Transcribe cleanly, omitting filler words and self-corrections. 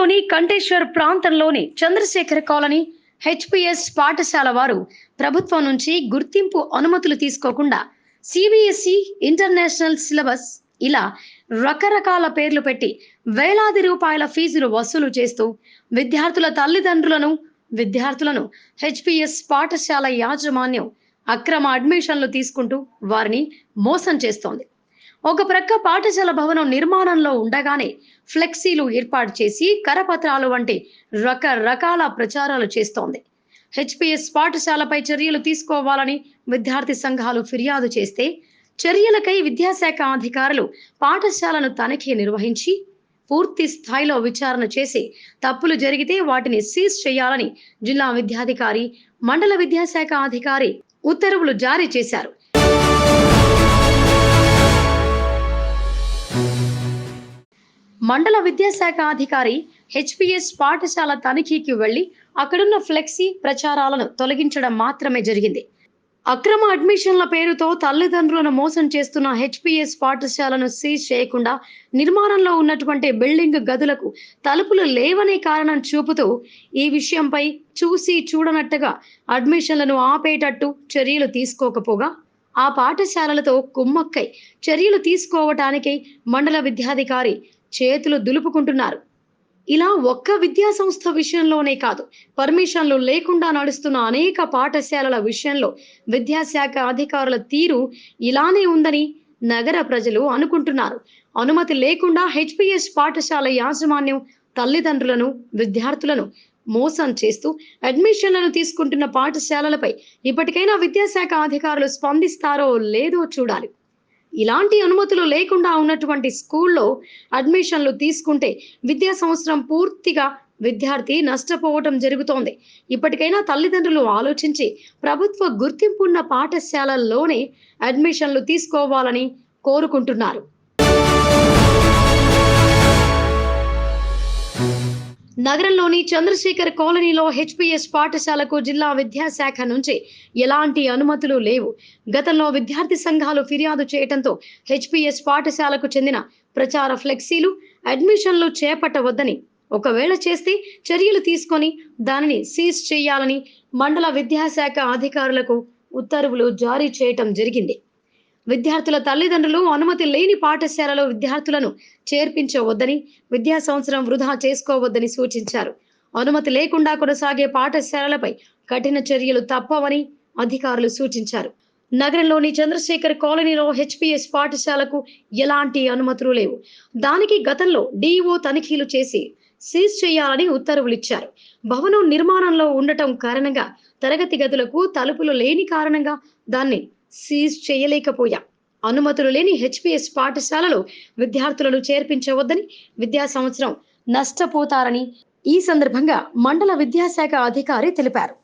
నగరంలోని కంటేశ్వర్ ప్రాంతంలోని Chandrasekhar colony HPS పాఠశాల వారు ప్రభుత్వం నుంచి గుర్తింపు అనుమతులు తీసుకోకుండా సిబిఎస్ఈ ఇంటర్నేషనల్ సిలబస్ ఇలా రకరకాల పేర్లు పెట్టి వేలాది రూపాయల ఫీజులు వసూలు చేస్తూ విద్యార్థుల విద్యార్థులను హెచ్పిఎస్ పాఠశాల యాజమాన్యం అక్రమ అడ్మిషన్లు తీసుకుంటూ వారిని మోసం చేస్తోంది. ఒక ప్రక్క పాఠశాల భవనం నిర్మాణంలో ఉండగానే ఫ్లెక్సీలు ఏర్పాటు చేసి కరపత్రాలు వంటి రకరకాల ప్రచారాలు చేస్తోంది. హెచ్పిఎస్ పాఠశాలపై చర్యలు తీసుకోవాలని విద్యార్థి సంఘాలు ఫిర్యాదు చేస్తే చర్యలకై విద్యాశాఖ అధికారులు పాఠశాలను తనిఖీ నిర్వహించి పూర్తి స్థాయిలో విచారణ చేసి తప్పులు జరిగితే వాటిని సీజ్ చేయాలని జిల్లా విద్యాధికారి, మండల విద్యాశాఖ అధికారి ఉత్తర్వులు జారీ చేశారు. మండల విద్యాశాఖ అధికారి హెచ్పిఎస్ పాఠశాల తనిఖీకి వెళ్లి అక్కడున్న ఫ్లెక్సీ ప్రచారాలను తొలగించడం మాత్రమే జరిగింది. అక్రమ అడ్మిషన్ల పేరుతో తల్లిదండ్రులను మోసం చేస్తున్న హెచ్పిఎస్ పాఠశాలను సీజ్ చేయకుండా నిర్మాణంలో ఉన్నటువంటి బిల్డింగ్ గదులకు తలుపులు లేవనే కారణం చూపుతూ ఈ విషయంపై చూసి చూడనట్టుగా అడ్మిషన్లను ఆపేటట్టు చర్యలు తీసుకోకపోగా ఆ పాఠశాలలతో కుమ్మక్కై చర్యలు తీసుకోవటానికి మండల విద్యాధికారి చేతులు దులుపుకుంటున్నారు. ఇలా ఒక్క విద్యా సంస్థ విషయంలోనే కాదు, పర్మిషన్లు లేకుండా నడుస్తున్న అనేక పాఠశాలల విషయంలో విద్యాశాఖ అధికారుల తీరు ఇలానే ఉందని నగర ప్రజలు అనుకుంటున్నారు. అనుమతి లేకుండా హెచ్పిఎస్ పాఠశాల యాజమాన్యం విద్యార్థులను మోసం చేస్తూ అడ్మిషన్లను తీసుకుంటున్న పాఠశాలలపై ఇప్పటికైనా విద్యాశాఖ అధికారులు స్పందిస్తారో లేదో చూడాలి. ఇలాంటి అనుమతులు లేకుండా ఉన్నటువంటి స్కూల్లో అడ్మిషన్లు తీసుకుంటే విద్యా సంవత్సరం పూర్తిగా విద్యార్థి నష్టపోవటం జరుగుతోంది. ఇప్పటికైనా తల్లిదండ్రులు ఆలోచించి ప్రభుత్వ గుర్తింపున్న పాఠశాలల్లోనే అడ్మిషన్లు తీసుకోవాలని కోరుకుంటున్నారు. నగరంలోని చంద్రశేఖర్ కాలనీలో హెచ్పిఎస్ పాఠశాలకు జిల్లా విద్యాశాఖ నుంచి ఎలాంటి అనుమతులు లేవు. గతంలో విద్యార్థి సంఘాలు ఫిర్యాదు చేయడంతో హెచ్పిఎస్ పాఠశాలకు చెందిన ప్రచార ఫ్లెక్సీలు అడ్మిషన్లు చేపట్టవద్దని, ఒకవేళ చేస్తే చర్యలు తీసుకొని దానిని సీజ్ చేయాలని మండల విద్యాశాఖ అధికారులకు ఉత్తర్వులు జారీ చేయటం జరిగింది. విద్యార్థుల తల్లిదండ్రులు అనుమతి లేని పాఠశాలలో విద్యార్థులను చేర్పించవద్దని, విద్యా సంవత్సరం వృధా చేసుకోవద్దని సూచించారు. అనుమతి లేకుండా కొనసాగే పాఠశాలలపై కఠిన చర్యలు తప్పవని అధికారులు సూచించారు. నగరంలోని చంద్రశేఖర్ కాలనీలో హెచ్పిఎస్ పాఠశాలకు ఎలాంటి అనుమతులు లేవు. దానికి గతంలో డిఓ తనిఖీలు చేసి సీజ్ చేయాలని ఉత్తర్వులిచ్చారు. భవనం నిర్మాణంలో ఉండటం కారణంగా తరగతి గదులకు తలుపులు లేని కారణంగా దాన్ని సీజ్ చేయలేకపోయా. అనుమతులు లేని హెచ్పిఎస్ పాఠశాలలో విద్యార్థులను చేర్పించవద్దని, విద్యా సంవత్సరం నష్టపోతారని ఈ సందర్భంగా మండల విద్యాశాఖ అధికారి తెలిపారు.